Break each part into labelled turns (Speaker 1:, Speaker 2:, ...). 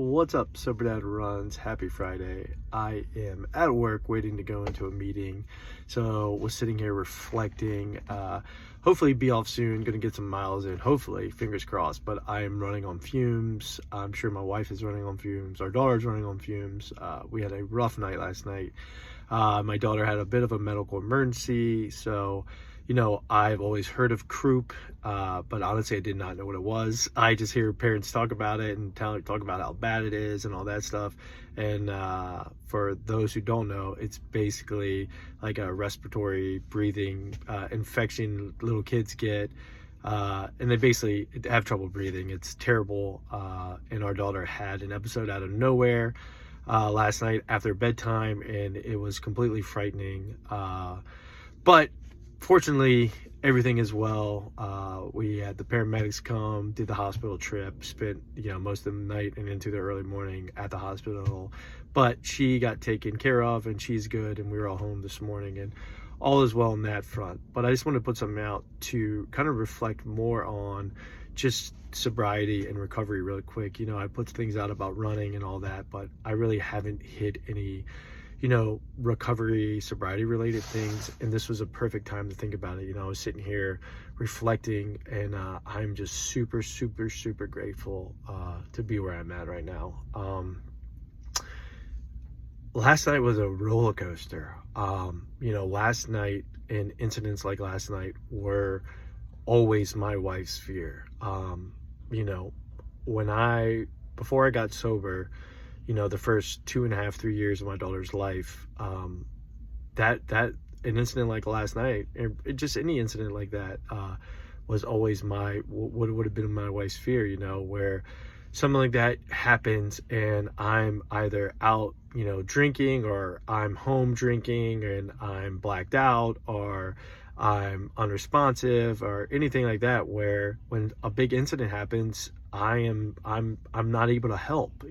Speaker 1: What's up, SoberDadRuns? Happy Friday. I am at work waiting to go into a meeting. So was sitting here reflecting, hopefully be off soon, gonna get some miles in, hopefully, fingers crossed, but I am running on fumes. I'm sure my wife is running on fumes. Our daughter's running on fumes. We had a rough night last night. My daughter had a bit of a medical emergency, so I've always heard of croup, but honestly, I did not know what it was. I just hear parents talk about it and talk about how bad it is and all that stuff. And for those who don't know, it's basically like a respiratory breathing infection little kids get. And they basically have trouble breathing. It's terrible. And our daughter had an episode out of nowhere last night after bedtime, and it was completely frightening. But fortunately, everything is well. We had the paramedics come, did the hospital trip, spent most of the night and into the early morning at the hospital. But she got taken care of, and she's good, and we were all home this morning, and all is well on that front. But I just want to put something out to kind of reflect more on just sobriety and recovery really quick. I put things out about running and all that, but I really haven't hit any recovery, sobriety related things. And this was a perfect time to think about it. I was sitting here reflecting, and I'm just super, super, super grateful to be where I'm at right now. Last night was a roller coaster. Last night and incidents like last night were always my wife's fear. Before I got sober, the first 2.5, 3 years of my daughter's life, that an incident like last night, just any incident like that, was always what would have been my wife's fear, where something like that happens and I'm either out, drinking, or I'm home drinking and I'm blacked out, or I'm unresponsive, or anything like that, where when a big incident happens, I'm not able to help,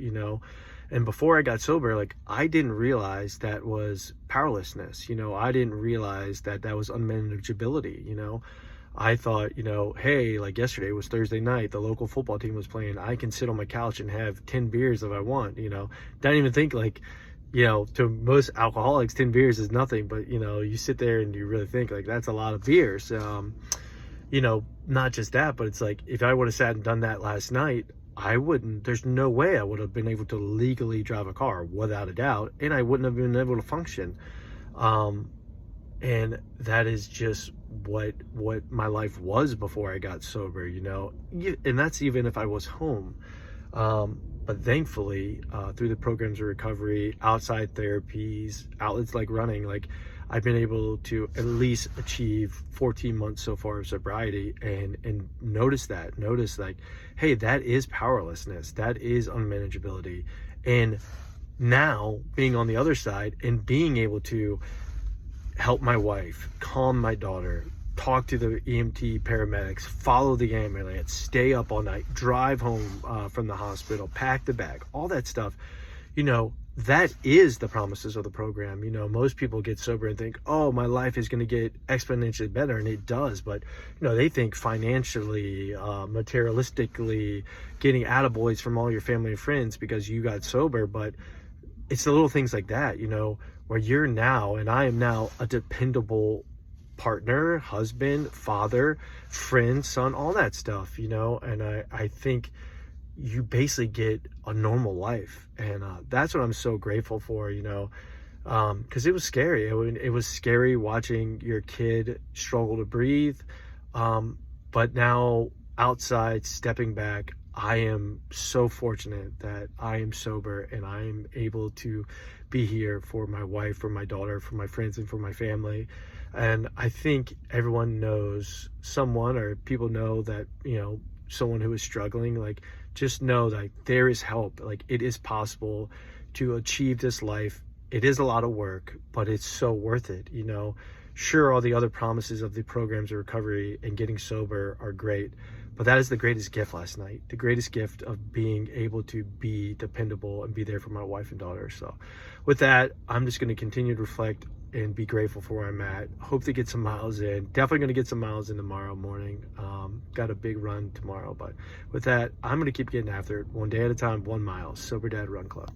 Speaker 1: And before I got sober, I didn't realize that was powerlessness. I didn't realize that was unmanageability. I thought, hey, like yesterday was Thursday night, the local football team was playing. I can sit on my couch and have 10 beers if I want, Don't even think to most alcoholics, 10 beers is nothing, but you sit there and you really think that's a lot of beers. Not just that, but it's if I would have sat and done that last night, there's no way I would have been able to legally drive a car, without a doubt, and I wouldn't have been able to function. And that is just what my life was before I got sober, and that's even if I was home. But thankfully, through the programs of recovery, outside therapies, outlets like running, I've been able to at least achieve 14 months so far of sobriety, and notice, hey, that is powerlessness. That is unmanageability. And now being on the other side and being able to help my wife, calm my daughter, talk to the EMT paramedics, follow the ambulance, stay up all night, drive home from the hospital, pack the bag, all that stuff, that is the promises of the program. Most people get sober and think, oh, my life is going to get exponentially better, and it does. But, they think financially, materialistically, getting attaboys from all your family and friends because you got sober. But it's the little things like that, where you're now, and I am now, a dependable partner, husband, father, friend, son, all that stuff, and I think you basically get a normal life, and that's what I'm so grateful for, because it was scary. It was scary watching your kid struggle to breathe, but now outside, stepping back, I am so fortunate that I am sober and I am able to be here for my wife, for my daughter, for my friends, and for my family. And I think everyone knows someone, or people know that, someone who is struggling, just know that there is help. It is possible to achieve this life. It is a lot of work, but it's so worth it. Sure, all the other promises of the programs of recovery and getting sober are great, But that is the greatest gift last night, the greatest gift of being able to be dependable and be there for my wife and daughter. So with that, I'm just going to continue to reflect and be grateful for where I'm at. Hope to get some miles in. Definitely going to get some miles in tomorrow morning. Got a big run tomorrow. But with that, I'm going to keep getting after it, one day at a time, 1 mile. Sober Dad Run Club.